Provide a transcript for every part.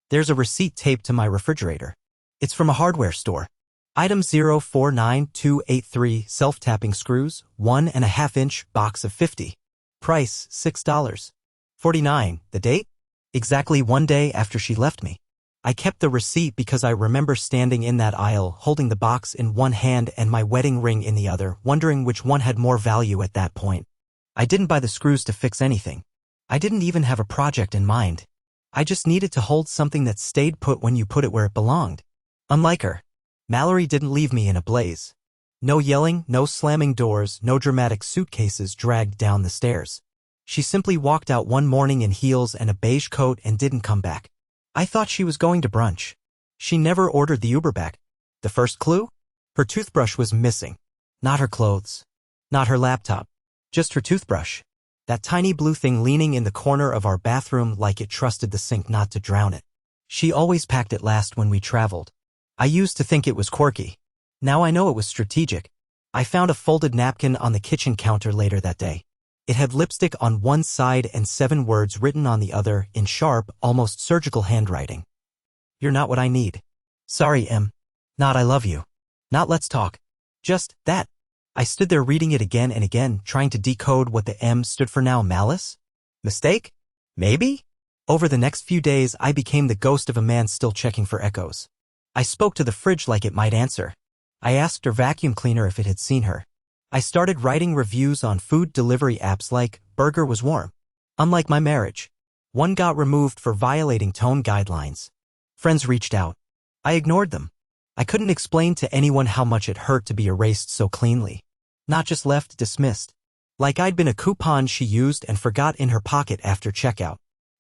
There's a receipt taped to my refrigerator. It's from a hardware store. Item 049283 self-tapping screws, 1.5-inch box of 50. Price, $6.49. The date? Exactly 1 day after she left me. I kept the receipt because I remember standing in that aisle, holding the box in one hand and my wedding ring in the other, wondering which one had more value at that point. I didn't buy the screws to fix anything. I didn't even have a project in mind. I just needed to hold something that stayed put when you put it where it belonged. Unlike her, Mallory didn't leave me in a blaze. No yelling, no slamming doors, no dramatic suitcases dragged down the stairs. She simply walked out one morning in heels and a beige coat and didn't come back. I thought she was going to brunch. She never ordered the Uber back. The first clue? Her toothbrush was missing. Not her clothes. Not her laptop. Just her toothbrush. That tiny blue thing leaning in the corner of our bathroom like it trusted the sink not to drown it. She always packed it last when we traveled. I used to think it was quirky. Now I know it was strategic. I found a folded napkin on the kitchen counter later that day. It had lipstick on one side and 7 words written on the other in sharp, almost surgical handwriting. You're not what I need. Sorry, M. Not I love you. Not let's talk. Just that. I stood there reading it again and again, trying to decode what the M stood for now. Malice? Mistake? Maybe? Over the next few days, I became the ghost of a man still checking for echoes. I spoke to the fridge like it might answer. I asked her vacuum cleaner if it had seen her. I started writing reviews on food delivery apps like burger was warm. Unlike my marriage, one got removed for violating tone guidelines. Friends reached out. I ignored them. I couldn't explain to anyone how much it hurt to be erased so cleanly. Not just left dismissed. Like I'd been a coupon she used and forgot in her pocket after checkout.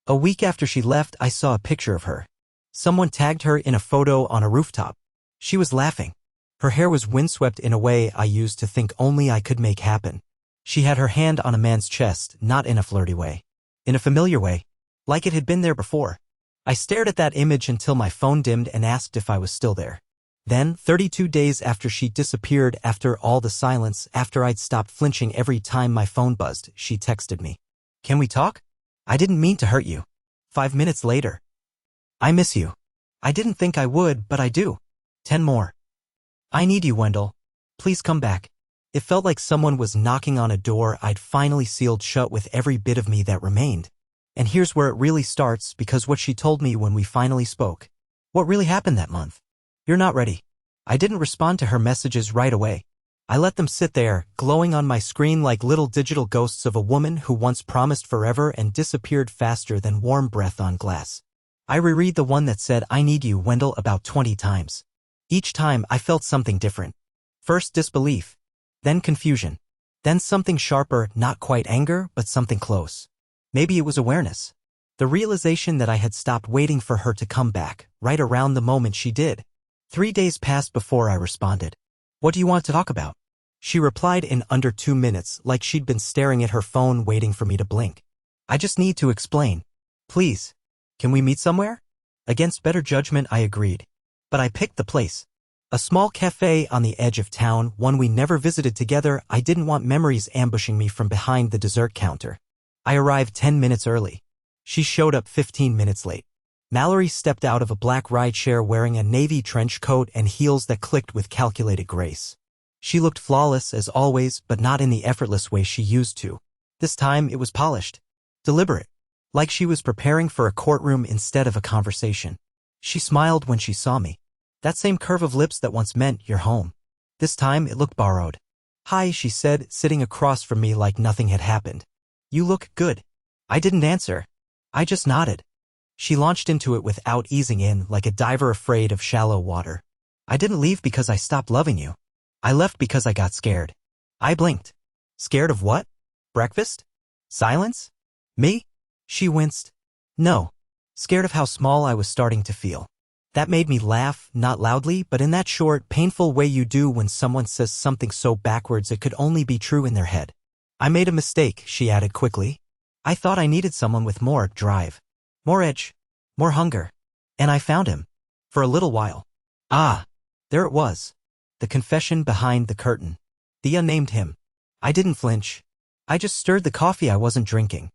A week after she left, I saw a picture of her. Someone tagged her in a photo on a rooftop. She was laughing. Her hair was windswept in a way I used to think only I could make happen. She had her hand on a man's chest, not in a flirty way. In a familiar way. Like it had been there before. I stared at that image until my phone dimmed and asked if I was still there. Then, 32 days after she disappeared, after all the silence, after I'd stopped flinching every time my phone buzzed, she texted me. Can we talk? I didn't mean to hurt you. 5 minutes later. I miss you. I didn't think I would, but I do. 10 more. I need you, Wendell. Please come back. It felt like someone was knocking on a door I'd finally sealed shut with every bit of me that remained. And here's where it really starts, because what she told me when we finally spoke. What really happened that month? You're not ready. I didn't respond to her messages right away. I let them sit there, glowing on my screen like little digital ghosts of a woman who once promised forever and disappeared faster than warm breath on glass. I reread the one that said, I need you, Wendell, about 20 times. Each time I felt something different. First disbelief. Then confusion. Then something sharper, not quite anger, but something close. Maybe it was awareness. The realization that I had stopped waiting for her to come back, right around the moment she did. 3 days passed before I responded. What do you want to talk about? She replied in under 2 minutes, like she'd been staring at her phone waiting for me to blink. I just need to explain. Please. Can we meet somewhere? Against better judgment, I agreed. But I picked the place. A small cafe on the edge of town, one we never visited together. I didn't want memories ambushing me from behind the dessert counter. I arrived 10 minutes early. She showed up 15 minutes late. Mallory stepped out of a black rideshare wearing a navy trench coat and heels that clicked with calculated grace. She looked flawless as always, but not in the effortless way she used to. This time it was polished. Deliberate. Like she was preparing for a courtroom instead of a conversation. She smiled when she saw me. That same curve of lips that once meant you're home. This time it looked borrowed. Hi, she said, sitting across from me like nothing had happened. You look good. I didn't answer. I just nodded. She launched into it without easing in, like a diver afraid of shallow water. I didn't leave because I stopped loving you. I left because I got scared. I blinked. Scared of what? Breakfast? Silence? Me? She winced. No. Scared of how small I was starting to feel. That made me laugh, not loudly, but in that short, painful way you do when someone says something so backwards it could only be true in their head. I made a mistake, she added quickly. I thought I needed someone with more drive. More edge. More hunger. And I found him. For a little while. Ah. There it was. The confession behind the curtain. The unnamed him. I didn't flinch. I just stirred the coffee I wasn't drinking.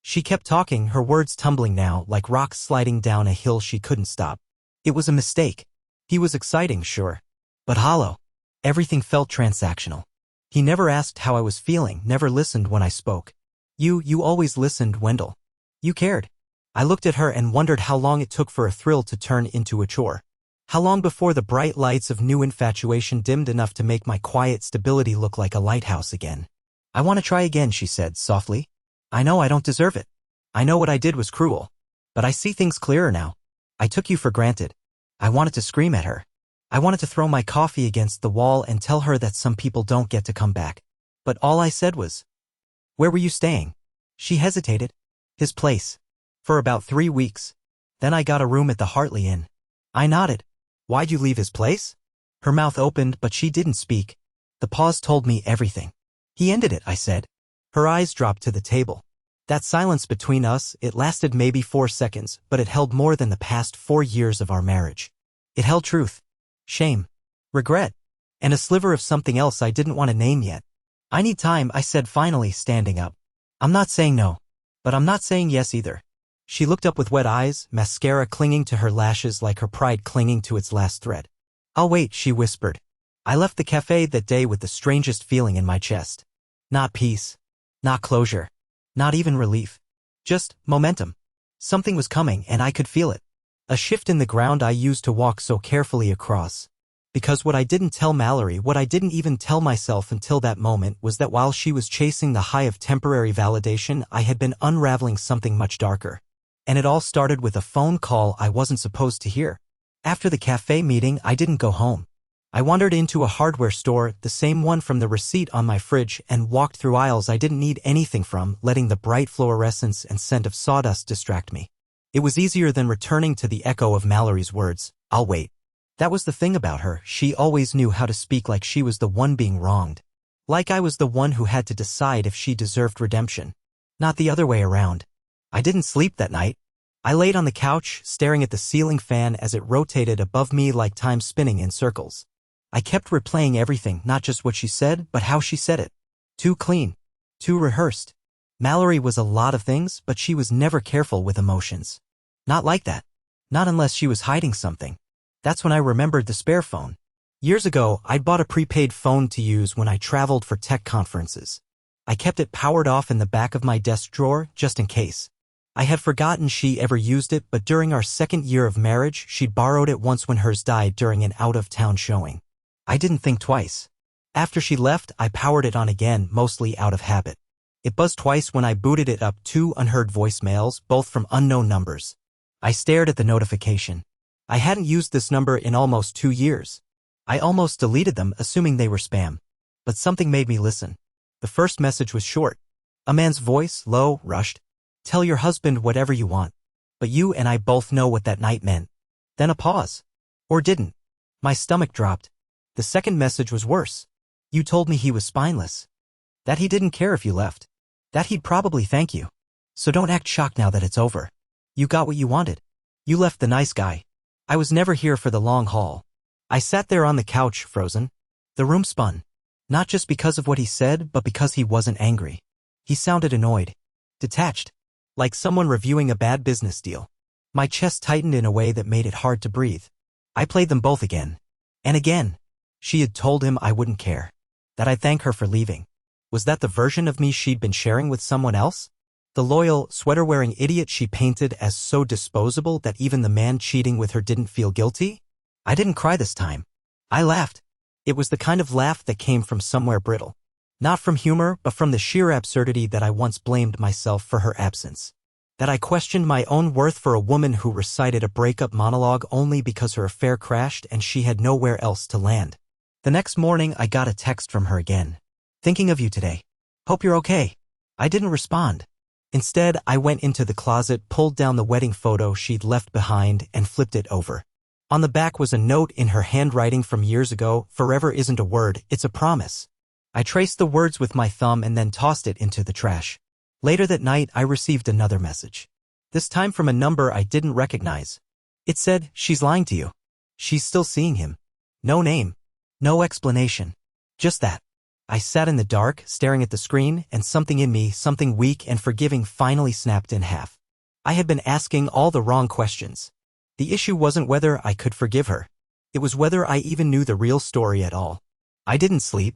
She kept talking, her words tumbling now like rocks sliding down a hill she couldn't stop. It was a mistake. He was exciting, sure, but hollow. Everything felt transactional. He never asked how I was feeling, never listened when I spoke. You always listened, Wendell. You cared. I looked at her and wondered how long it took for a thrill to turn into a chore. How long before the bright lights of new infatuation dimmed enough to make my quiet stability look like a lighthouse again. I want to try again, she said softly. I know I don't deserve it. I know what I did was cruel. But I see things clearer now. I took you for granted. I wanted to scream at her. I wanted to throw my coffee against the wall and tell her that some people don't get to come back. But all I said was, "Where were you staying?" She hesitated. His place. For about 3 weeks. Then I got a room at the Hartley Inn. I nodded. Why'd you leave his place? Her mouth opened, but she didn't speak. The pause told me everything. He ended it, I said. Her eyes dropped to the table. That silence between us, it lasted maybe 4 seconds, but it held more than the past 4 years of our marriage. It held truth, shame, regret, and a sliver of something else I didn't want to name yet. I need time, I said finally, standing up. I'm not saying no, but I'm not saying yes either. She looked up with wet eyes, mascara clinging to her lashes like her pride clinging to its last thread. I'll wait, she whispered. I left the cafe that day with the strangest feeling in my chest. Not peace, not closure, not even relief. Just momentum. Something was coming and I could feel it. A shift in the ground I used to walk so carefully across. Because what I didn't tell Mallory, what I didn't even tell myself until that moment, was that while she was chasing the high of temporary validation, I had been unraveling something much darker. And it all started with a phone call I wasn't supposed to hear. After the cafe meeting, I didn't go home. I wandered into a hardware store, the same one from the receipt on my fridge, and walked through aisles I didn't need anything from, letting the bright fluorescence and scent of sawdust distract me. It was easier than returning to the echo of Mallory's words, I'll wait. That was the thing about her, she always knew how to speak like she was the one being wronged. Like I was the one who had to decide if she deserved redemption. Not the other way around. I didn't sleep that night. I laid on the couch, staring at the ceiling fan as it rotated above me like time spinning in circles. I kept replaying everything, not just what she said, but how she said it. Too clean. Too rehearsed. Mallory was a lot of things, but she was never careful with emotions. Not like that. Not unless she was hiding something. That's when I remembered the spare phone. Years ago, I'd bought a prepaid phone to use when I traveled for tech conferences. I kept it powered off in the back of my desk drawer, just in case. I had forgotten she ever used it, but during our 2nd year of marriage, she'd borrowed it once when hers died during an out-of-town showing. I didn't think twice. After she left, I powered it on again, mostly out of habit. It buzzed twice when I booted it up, 2 unheard voicemails, both from unknown numbers. I stared at the notification. I hadn't used this number in almost 2 years. I almost deleted them, assuming they were spam. But something made me listen. The first message was short. A man's voice, low, rushed. Tell your husband whatever you want. But you and I both know what that night meant. Then a pause. Or didn't. My stomach dropped. The second message was worse. You told me he was spineless. That he didn't care if you left. That he'd probably thank you. So don't act shocked now that it's over. You got what you wanted. You left the nice guy. I was never here for the long haul. I sat there on the couch, frozen. The room spun. Not just because of what he said, but because he wasn't angry. He sounded annoyed. Detached. Like someone reviewing a bad business deal. My chest tightened in a way that made it hard to breathe. I played them both again. And again. She had told him I wouldn't care. That I'd thank her for leaving. Was that the version of me she'd been sharing with someone else? The loyal, sweater-wearing idiot she painted as so disposable that even the man cheating with her didn't feel guilty? I didn't cry this time. I laughed. It was the kind of laugh that came from somewhere brittle. Not from humor, but from the sheer absurdity that I once blamed myself for her absence. That I questioned my own worth for a woman who recited a breakup monologue only because her affair crashed and she had nowhere else to land. The next morning, I got a text from her again. Thinking of you today. Hope you're okay. I didn't respond. Instead, I went into the closet, pulled down the wedding photo she'd left behind, and flipped it over. On the back was a note in her handwriting from years ago. Forever isn't a word, it's a promise. I traced the words with my thumb and then tossed it into the trash. Later that night, I received another message. This time from a number I didn't recognize. It said, she's lying to you. She's still seeing him. No name. No explanation. Just that. I sat in the dark, staring at the screen, and something in me, something weak and forgiving, finally snapped in half. I had been asking all the wrong questions. The issue wasn't whether I could forgive her. It was whether I even knew the real story at all. I didn't sleep.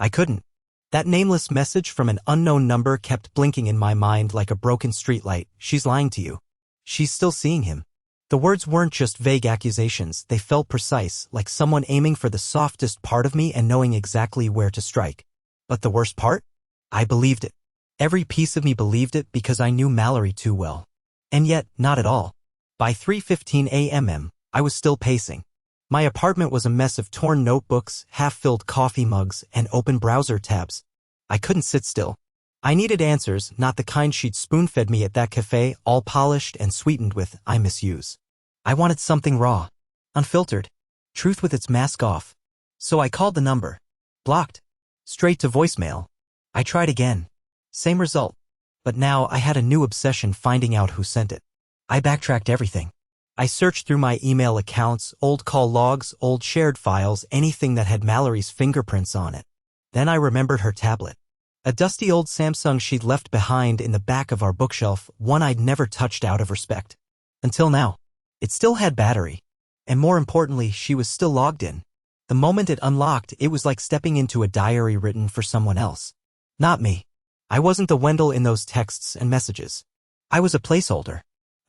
I couldn't. That nameless message from an unknown number kept blinking in my mind like a broken streetlight. She's lying to you. She's still seeing him. The words weren't just vague accusations, they felt precise, like someone aiming for the softest part of me and knowing exactly where to strike. But the worst part? I believed it. Every piece of me believed it because I knew Mallory too well. And yet, not at all. By 3:15 a.m., I was still pacing. My apartment was a mess of torn notebooks, half-filled coffee mugs, and open browser tabs. I couldn't sit still. I needed answers, not the kind she'd spoon-fed me at that cafe, all polished and sweetened with "I miss yous." I wanted something raw, unfiltered, truth with its mask off. So I called the number. Blocked. Straight to voicemail. I tried again. Same result. But now I had a new obsession finding out who sent it. I backtracked everything. I searched through my email accounts, old call logs, old shared files, anything that had Mallory's fingerprints on it. Then I remembered her tablet. A dusty old Samsung she'd left behind in the back of our bookshelf, one I'd never touched out of respect. Until now. It still had battery. And more importantly, she was still logged in. The moment it unlocked, it was like stepping into a diary written for someone else. Not me. I wasn't the Wendell in those texts and messages. I was a placeholder.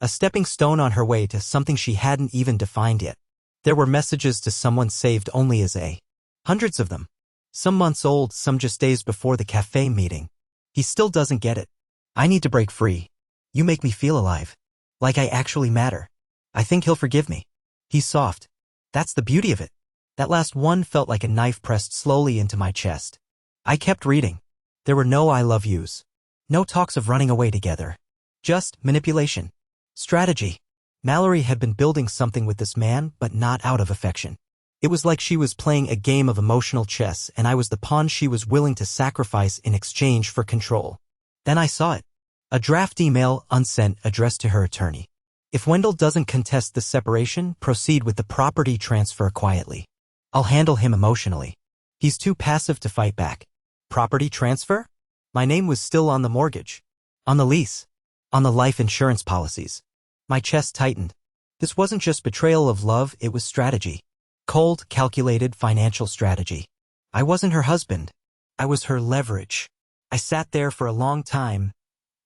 A stepping stone on her way to something she hadn't even defined yet. There were messages to someone saved only as A. Hundreds of them. Some months old, some just days before the cafe meeting. He still doesn't get it. I need to break free. You make me feel alive. Like I actually matter. I think he'll forgive me. He's soft. That's the beauty of it. That last one felt like a knife pressed slowly into my chest. I kept reading. There were no "I love yous." No talks of running away together. Just manipulation. Strategy. Mallory had been building something with this man, but not out of affection. It was like she was playing a game of emotional chess, and I was the pawn she was willing to sacrifice in exchange for control. Then I saw it. A draft email, unsent, addressed to her attorney. If Wendell doesn't contest the separation, proceed with the property transfer quietly. I'll handle him emotionally. He's too passive to fight back. Property transfer? My name was still on the mortgage. On the lease. On the life insurance policies. My chest tightened. This wasn't just betrayal of love, it was strategy. Cold, calculated financial strategy. I wasn't her husband. I was her leverage. I sat there for a long time,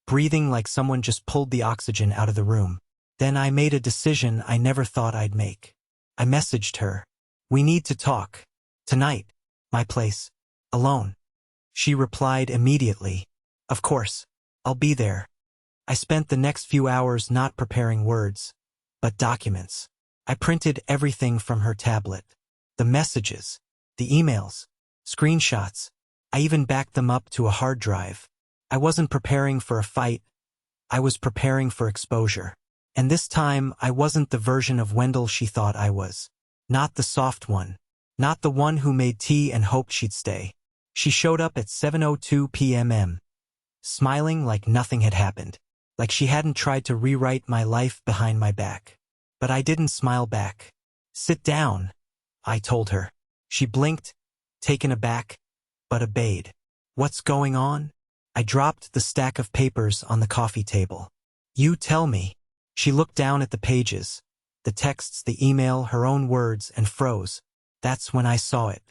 breathing like someone just pulled the oxygen out of the room. Then I made a decision I never thought I'd make. I messaged her. We need to talk. Tonight. My place. Alone. She replied immediately. Of course. I'll be there. I spent the next few hours not preparing words, but documents. I printed everything from her tablet. The messages, the emails, screenshots. I even backed them up to a hard drive. I wasn't preparing for a fight. I was preparing for exposure. And this time, I wasn't the version of Wendell she thought I was. Not the soft one. Not the one who made tea and hoped she'd stay. She showed up at 7:02 p.m. Smiling like nothing had happened. Like she hadn't tried to rewrite my life behind my back. But I didn't smile back. Sit down, I told her. She blinked, taken aback, but obeyed. What's going on? I dropped the stack of papers on the coffee table. You tell me. She looked down at the pages, the texts, the email, her own words, and froze. That's when I saw it.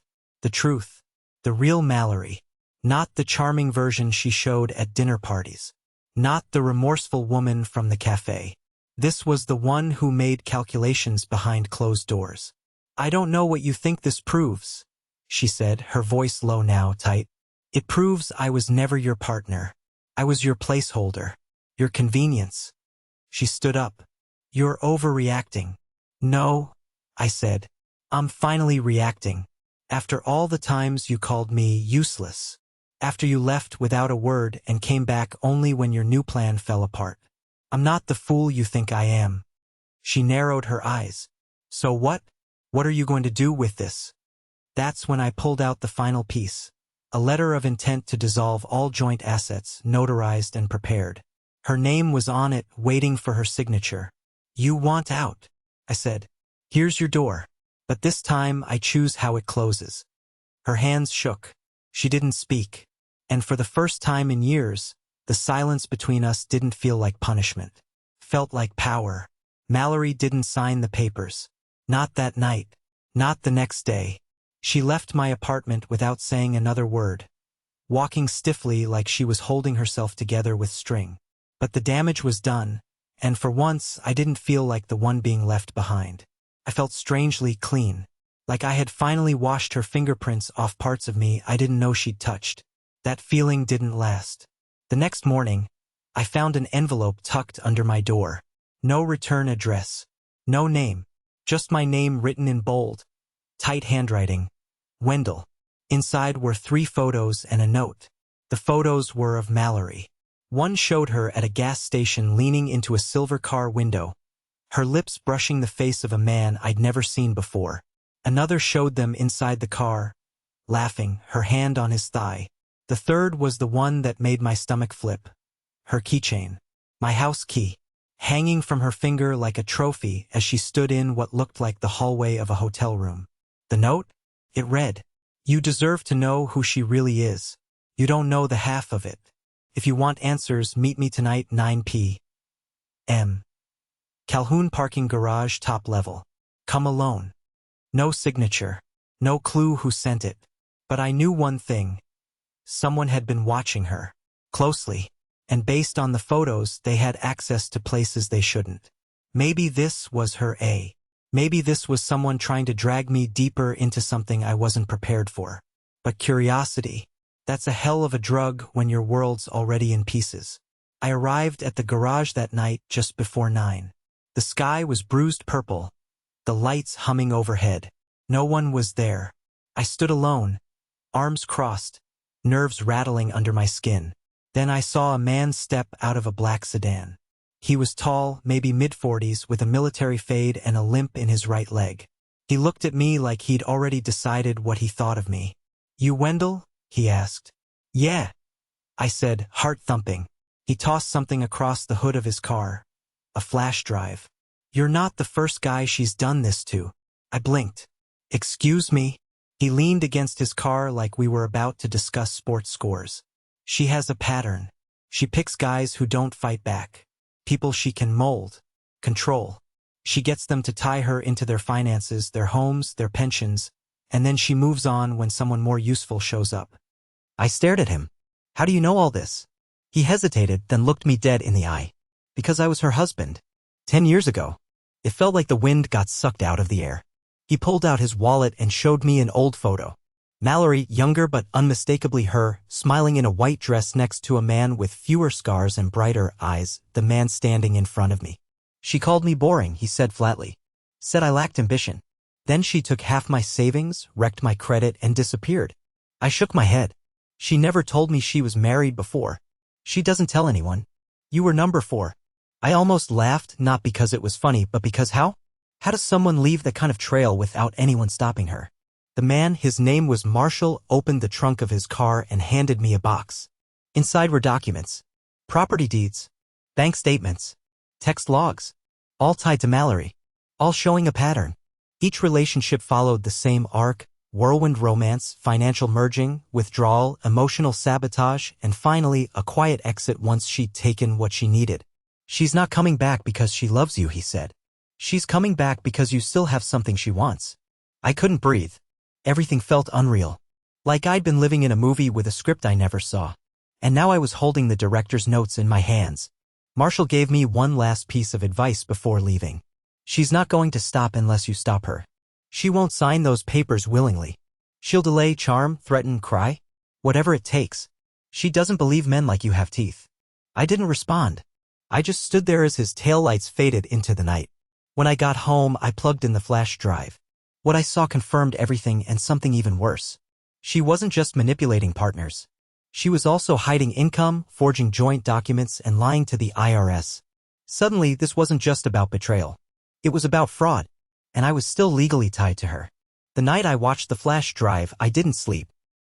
The truth. The real Mallory. Not the charming version she showed at dinner parties. Not the remorseful woman from the cafe. This was the one who made calculations behind closed doors. I don't know what you think this proves, she said, her voice low now, tight. It proves I was never your partner. I was your placeholder. Your convenience. She stood up. You're overreacting. No, I said. I'm finally reacting. After all the times you called me useless. After you left without a word and came back only when your new plan fell apart. I'm not the fool you think I am. She narrowed her eyes. So what? What are you going to do with this? That's when I pulled out the final piece. A letter of intent to dissolve all joint assets, notarized and prepared. Her name was on it, waiting for her signature. You want out, I said. Here's your door. But this time I choose how it closes. Her hands shook. She didn't speak. And for the first time in years, the silence between us didn't feel like punishment. Felt like power. Mallory didn't sign the papers. Not that night. Not the next day. She left my apartment without saying another word, walking stiffly like she was holding herself together with string. But the damage was done, and for once I didn't feel like the one being left behind. I felt strangely clean, like I had finally washed her fingerprints off parts of me I didn't know she'd touched. That feeling didn't last. The next morning, I found an envelope tucked under my door. No return address. No name. Just my name written in bold, tight handwriting. Wendell. Inside were 3 photos and a note. The photos were of Mallory. One showed her at a gas station leaning into a silver car window, her lips brushing the face of a man I'd never seen before. Another showed them inside the car, laughing, her hand on his thigh. The third was the one that made my stomach flip. Her keychain. My house key. Hanging from her finger like a trophy as she stood in what looked like the hallway of a hotel room. The note? It read, "You deserve to know who she really is. You don't know the half of it. If you want answers, meet me tonight 9 p.m. Calhoun parking garage top level. Come alone." No signature. No clue who sent it. But I knew one thing. Someone had been watching her. Closely. And based on the photos, they had access to places they shouldn't. Maybe this was her A. Maybe this was someone trying to drag me deeper into something I wasn't prepared for. But curiosity, that's a hell of a drug when your world's already in pieces. I arrived at the garage that night just before 9. The sky was bruised purple, the lights humming overhead. No one was there. I stood alone, arms crossed, nerves rattling under my skin. Then I saw a man step out of a black sedan. He was tall, maybe mid-40s, with a military fade and a limp in his right leg. He looked at me like he'd already decided what he thought of me. "You Wendell?" he asked. "Yeah," I said, heart thumping. He tossed something across the hood of his car. A flash drive. "You're not the first guy she's done this to." I blinked. "Excuse me?" He leaned against his car like we were about to discuss sports scores. "She has a pattern. She picks guys who don't fight back. People she can mold, control. She gets them to tie her into their finances, their homes, their pensions, and then she moves on when someone more useful shows up." I stared at him. "How do you know all this?" He hesitated, then looked me dead in the eye. "Because I was her husband. 10 years ago." It felt like the wind got sucked out of the air. He pulled out his wallet and showed me an old photo. Mallory, younger but unmistakably her, smiling in a white dress next to a man with fewer scars and brighter eyes, the man standing in front of me. "She called me boring," he said flatly. "Said I lacked ambition. Then she took half my savings, wrecked my credit, and disappeared." I shook my head. "She never told me she was married before. She doesn't tell anyone. You were number 4. I almost laughed, not because it was funny, but because how? How does someone leave that kind of trail without anyone stopping her? The man, his name was Marshall, opened the trunk of his car and handed me a box. Inside were documents. Property deeds. Bank statements. Text logs. All tied to Mallory. All showing a pattern. Each relationship followed the same arc: whirlwind romance, financial merging, withdrawal, emotional sabotage, and finally a quiet exit once she'd taken what she needed. "She's not coming back because she loves you," he said. "She's coming back because you still have something she wants." I couldn't breathe. Everything felt unreal. Like I'd been living in a movie with a script I never saw. And now I was holding the director's notes in my hands. Marshall gave me one last piece of advice before leaving. "She's not going to stop unless you stop her. She won't sign those papers willingly. She'll delay, charm, threaten, cry. Whatever it takes. She doesn't believe men like you have teeth." I didn't respond. I just stood there as his taillights faded into the night. When I got home, I plugged in the flash drive. What I saw confirmed everything and something even worse. She wasn't just manipulating partners. She was also hiding income, forging joint documents, and lying to the IRS. Suddenly, this wasn't just about betrayal. It was about fraud. And I was still legally tied to her. The night I watched the flash drive, I didn't sleep.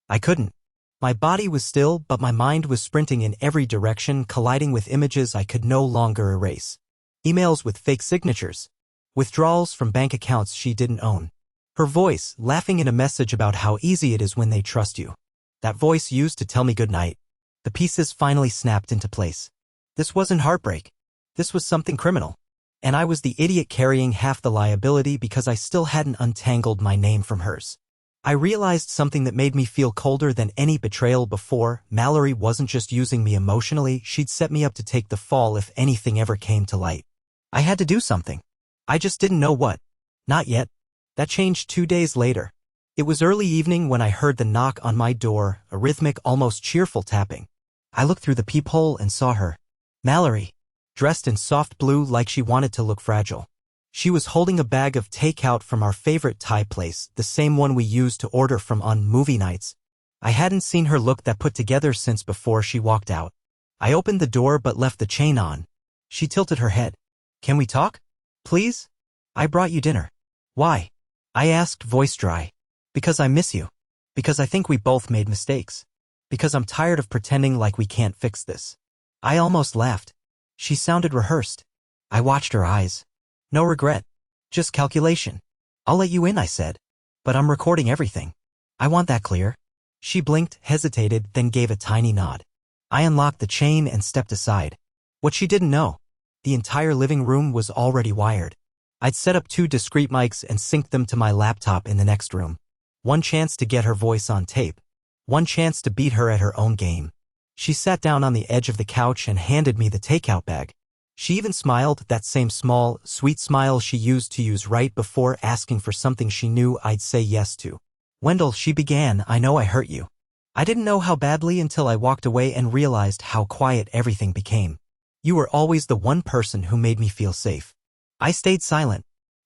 I couldn't. My body was still, but my mind was sprinting in every direction, colliding with images I could no longer erase. Emails with fake signatures. Withdrawals from bank accounts she didn't own. Her voice, laughing in a message about how easy it is when they trust you. That voice used to tell me good night. The pieces finally snapped into place. This wasn't heartbreak. This was something criminal. And I was the idiot carrying half the liability because I still hadn't untangled my name from hers. I realized something that made me feel colder than any betrayal before. Mallory wasn't just using me emotionally, she'd set me up to take the fall if anything ever came to light. I had to do something. I just didn't know what. Not yet. That changed 2 days later. It was early evening when I heard the knock on my door, a rhythmic, almost cheerful tapping. I looked through the peephole and saw her. Mallory, dressed in soft blue like she wanted to look fragile. She was holding a bag of takeout from our favorite Thai place, the same one we used to order from on movie nights. I hadn't seen her look that put together since before she walked out. I opened the door but left the chain on. She tilted her head. Can we talk? Please? I brought you dinner. Why? I asked, voice dry. Because I miss you. Because I think we both made mistakes. Because I'm tired of pretending like we can't fix this. I almost laughed. She sounded rehearsed. I watched her eyes. No regret. Just calculation. I'll let you in, I said. But I'm recording everything. I want that clear. She blinked, hesitated, then gave a tiny nod. I unlocked the chain and stepped aside. What she didn't know. The entire living room was already wired. I'd set up 2 discreet mics and synced them to my laptop in the next room. One chance to get her voice on tape. One chance to beat her at her own game. She sat down on the edge of the couch and handed me the takeout bag. She even smiled, that same small, sweet smile she used to use right before asking for something she knew I'd say yes to. Wendell, she began, I know I hurt you. I didn't know how badly until I walked away and realized how quiet everything became. You were always the one person who made me feel safe. I stayed silent.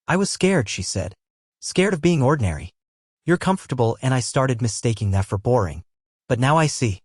I was scared, she said. Scared of being ordinary. You're comfortable, and I started mistaking that for boring. But now I see.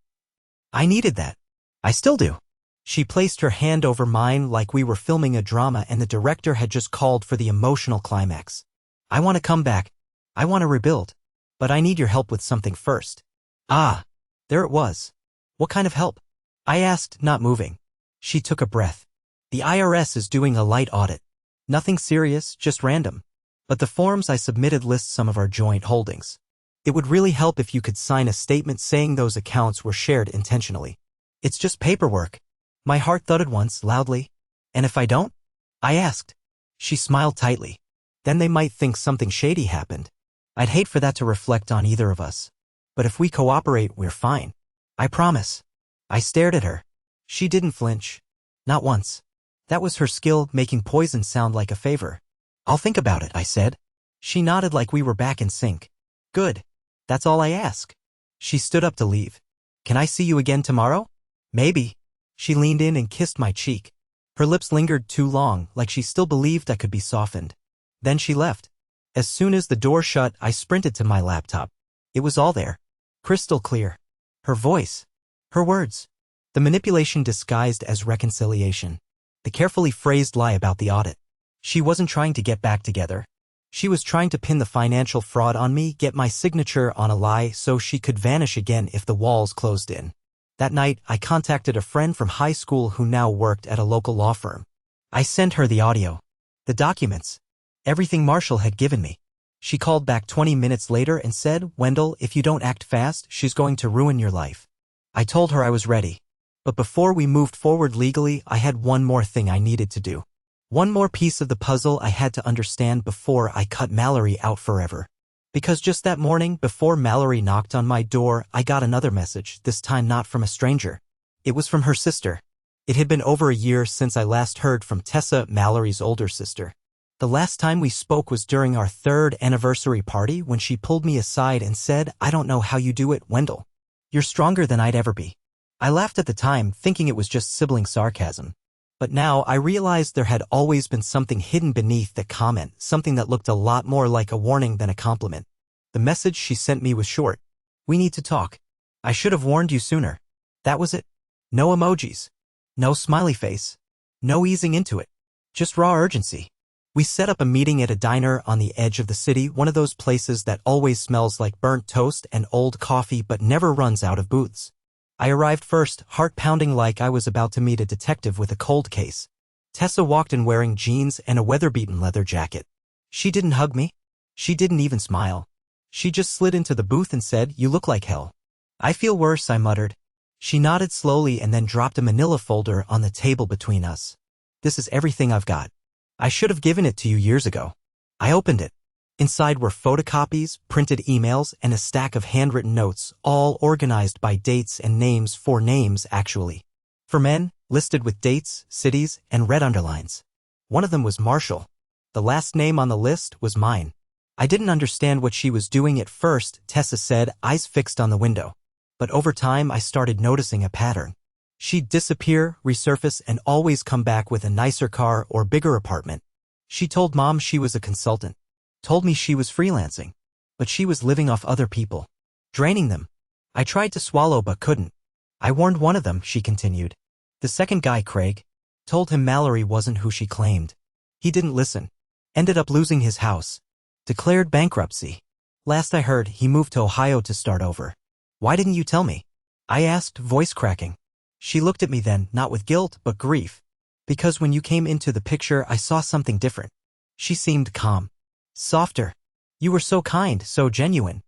I needed that. I still do. She placed her hand over mine like we were filming a drama and the director had just called for the emotional climax. I want to come back. I want to rebuild. But I need your help with something first. Ah, there it was. What kind of help? I asked, not moving. She took a breath. The IRS is doing a light audit. Nothing serious, just random. But the forms I submitted list some of our joint holdings. It would really help if you could sign a statement saying those accounts were shared intentionally. It's just paperwork. My heart thudded once, loudly. And if I don't? I asked. She smiled tightly. Then they might think something shady happened. I'd hate for that to reflect on either of us. But if we cooperate, we're fine. I promise. I stared at her. She didn't flinch. Not once. That was her skill, making poison sound like a favor. I'll think about it, I said. She nodded like we were back in sync. Good. That's all I ask. She stood up to leave. Can I see you again tomorrow? Maybe. She leaned in and kissed my cheek. Her lips lingered too long, like she still believed I could be softened. Then she left. As soon as the door shut, I sprinted to my laptop. It was all there. Crystal clear. Her voice. Her words. The manipulation disguised as reconciliation. The carefully phrased lie about the audit. She wasn't trying to get back together. She was trying to pin the financial fraud on me, get my signature on a lie so she could vanish again if the walls closed in. That night, I contacted a friend from high school who now worked at a local law firm. I sent her the audio, the documents, everything Marshall had given me. She called back 20 minutes later and said, Wendell, if you don't act fast, she's going to ruin your life. I told her I was ready. But before we moved forward legally, I had one more thing I needed to do. One more piece of the puzzle I had to understand before I cut Mallory out forever. Because just that morning, before Mallory knocked on my door, I got another message, this time not from a stranger. It was from her sister. It had been over a year since I last heard from Tessa, Mallory's older sister. The last time we spoke was during our 3rd anniversary party when she pulled me aside and said, I don't know how you do it, Wendell. You're stronger than I'd ever be. I laughed at the time, thinking it was just sibling sarcasm. But now I realized there had always been something hidden beneath that comment, something that looked a lot more like a warning than a compliment. The message she sent me was short. We need to talk. I should have warned you sooner. That was it. No emojis. No smiley face. No easing into it. Just raw urgency. We set up a meeting at a diner on the edge of the city, one of those places that always smells like burnt toast and old coffee but never runs out of booths. I arrived first, heart pounding like I was about to meet a detective with a cold case. Tessa walked in wearing jeans and a weather-beaten leather jacket. She didn't hug me. She didn't even smile. She just slid into the booth and said, You look like hell. I feel worse, I muttered. She nodded slowly and then dropped a manila folder on the table between us. This is everything I've got. I should have given it to you years ago. I opened it. Inside were photocopies, printed emails, and a stack of handwritten notes, all organized by dates and names, 4 names actually. For men, listed with dates, cities, and red underlines. One of them was Marshall. The last name on the list was mine. I didn't understand what she was doing at first, Tessa said, eyes fixed on the window. But over time I started noticing a pattern. She'd disappear, resurface, and always come back with a nicer car or bigger apartment. She told Mom she was a consultant. Told me she was freelancing. But she was living off other people. Draining them. I tried to swallow but couldn't. I warned one of them, she continued. The second guy, Craig. Told him Mallory wasn't who she claimed. He didn't listen. Ended up losing his house. Declared bankruptcy. Last I heard, he moved to Ohio to start over. Why didn't you tell me? I asked, voice cracking. She looked at me then, not with guilt, but grief. Because when you came into the picture, I saw something different. She seemed calm. Softer. You were so kind, so genuine.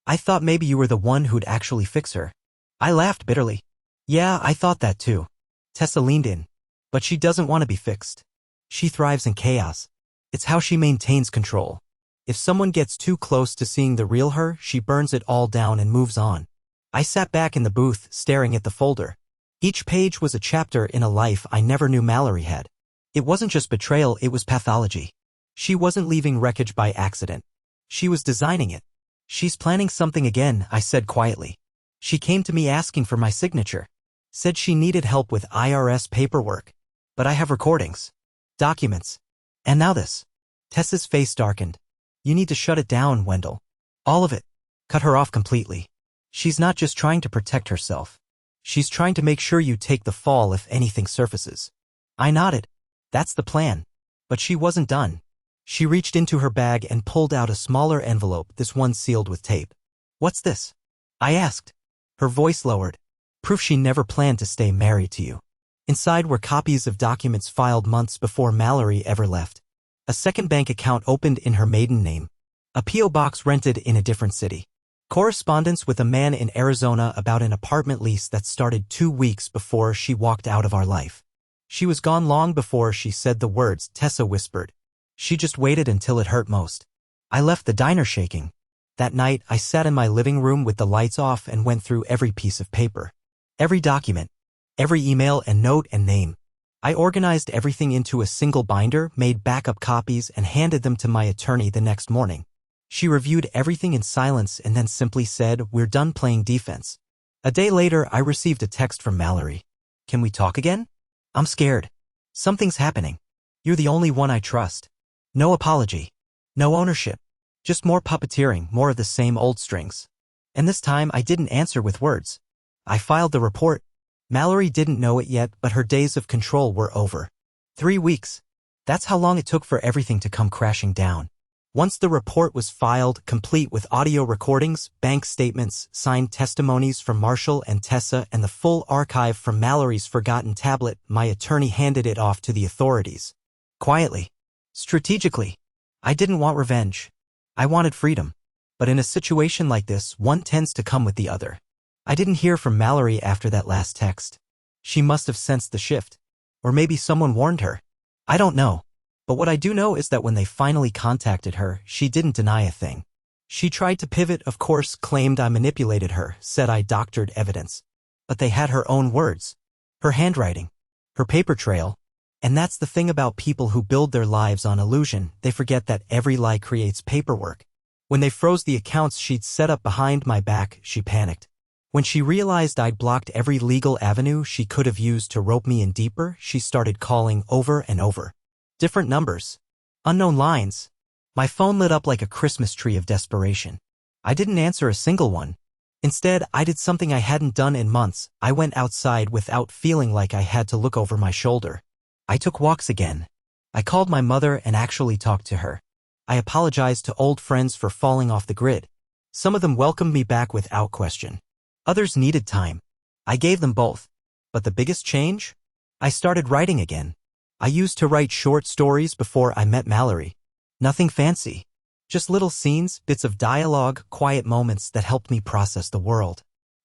I thought maybe you were the one who'd actually fix her. I laughed bitterly. Yeah, I thought that too. Tessa leaned in. But she doesn't want to be fixed. She thrives in chaos. It's how she maintains control. If someone gets too close to seeing the real her, she burns it all down and moves on. I sat back in the booth, staring at the folder. Each page was a chapter in a life I never knew Mallory had. It wasn't just betrayal, it was pathology. She wasn't leaving wreckage by accident. She was designing it. She's planning something again, I said quietly. She came to me asking for my signature. Said she needed help with IRS paperwork. But I have recordings. Documents. And now this. Tessa's face darkened. You need to shut it down, Wendell. All of it. Cut her off completely. She's not just trying to protect herself. She's trying to make sure you take the fall if anything surfaces. I nodded. That's the plan. But she wasn't done. She reached into her bag and pulled out a smaller envelope, this one sealed with tape. What's this? I asked. Her voice lowered. Proof she never planned to stay married to you. Inside were copies of documents filed months before Mallory ever left. A second bank account opened in her maiden name. A P.O. box rented in a different city. Correspondence with a man in Arizona about an apartment lease that started 2 weeks before she walked out of our life. She was gone long before she said the words, Tessa whispered. She just waited until it hurt most. I left the diner shaking. That night, I sat in my living room with the lights off and went through every piece of paper. Every document. Every email and note and name. I organized everything into a single binder, made backup copies, and handed them to my attorney the next morning. She reviewed everything in silence and then simply said, we're done playing defense. A day later, I received a text from Mallory. Can we talk again? I'm scared. Something's happening. You're the only one I trust. No apology. No ownership. Just more puppeteering, more of the same old strings. And this time I didn't answer with words. I filed the report. Mallory didn't know it yet, but her days of control were over. 3 weeks. That's how long it took for everything to come crashing down. Once the report was filed, complete with audio recordings, bank statements, signed testimonies from Marshall and Tessa, and the full archive from Mallory's forgotten tablet, my attorney handed it off to the authorities. Quietly. Strategically. I didn't want revenge. I wanted freedom. But in a situation like this, one tends to come with the other. I didn't hear from Mallory after that last text. She must have sensed the shift. Or maybe someone warned her. I don't know. But what I do know is that when they finally contacted her, she didn't deny a thing. She tried to pivot, of course, claimed I manipulated her, said I doctored evidence. But they had her own words. Her handwriting. Her paper trail. And that's the thing about people who build their lives on illusion, they forget that every lie creates paperwork. When they froze the accounts she'd set up behind my back, she panicked. When she realized I'd blocked every legal avenue she could have used to rope me in deeper, she started calling over and over. Different numbers. Unknown lines. My phone lit up like a Christmas tree of desperation. I didn't answer a single one. Instead, I did something I hadn't done in months. I went outside without feeling like I had to look over my shoulder. I took walks again. I called my mother and actually talked to her. I apologized to old friends for falling off the grid. Some of them welcomed me back without question. Others needed time. I gave them both. But the biggest change? I started writing again. I used to write short stories before I met Mallory. Nothing fancy. Just little scenes, bits of dialogue, quiet moments that helped me process the world.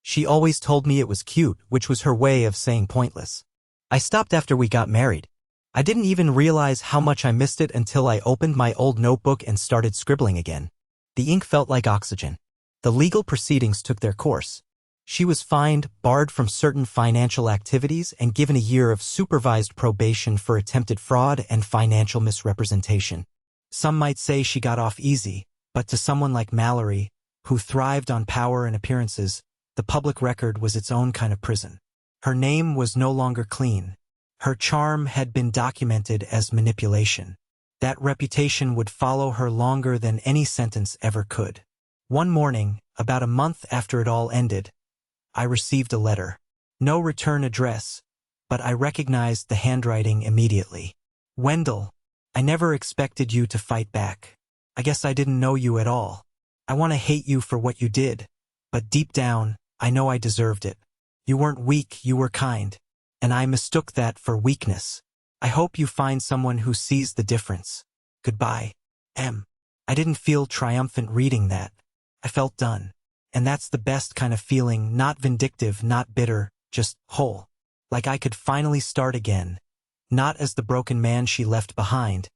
She always told me it was cute, which was her way of saying pointless. I stopped after we got married. I didn't even realize how much I missed it until I opened my old notebook and started scribbling again. The ink felt like oxygen. The legal proceedings took their course. She was fined, barred from certain financial activities, and given a year of supervised probation for attempted fraud and financial misrepresentation. Some might say she got off easy, but to someone like Mallory, who thrived on power and appearances, the public record was its own kind of prison. Her name was no longer clean. Her charm had been documented as manipulation. That reputation would follow her longer than any sentence ever could. One morning, about a month after it all ended, I received a letter. No return address, but I recognized the handwriting immediately. Wendell, I never expected you to fight back. I guess I didn't know you at all. I want to hate you for what you did, but deep down, I know I deserved it. You weren't weak, you were kind, and I mistook that for weakness. I hope you find someone who sees the difference. Goodbye, M. I didn't feel triumphant reading that. I felt done. And that's the best kind of feeling, not vindictive, not bitter, just whole. Like I could finally start again, not as the broken man she left behind,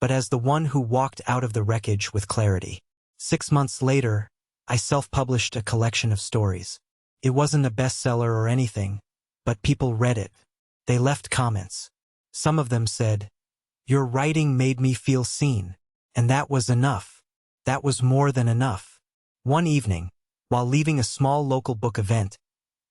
but as the one who walked out of the wreckage with clarity. 6 months later, I self-published a collection of stories. It wasn't a bestseller or anything, but people read it. They left comments. Some of them said, "Your writing made me feel seen." And that was enough. That was more than enough. One evening, while leaving a small local book event,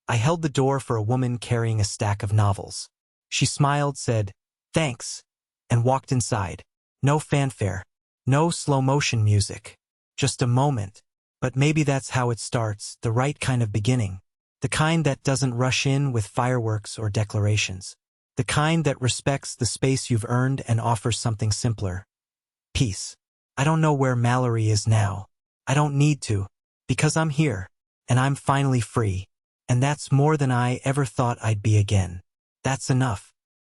I held the door for a woman carrying a stack of novels. She smiled, said, "Thanks," and walked inside. No fanfare, no slow-motion music, just a moment. But maybe that's how it starts, the right kind of beginning. The kind that doesn't rush in with fireworks or declarations. The kind that respects the space you've earned and offers something simpler. Peace. I don't know where Mallory is now. I don't need to, because I'm here, and I'm finally free. And that's more than I ever thought I'd be again. That's enough.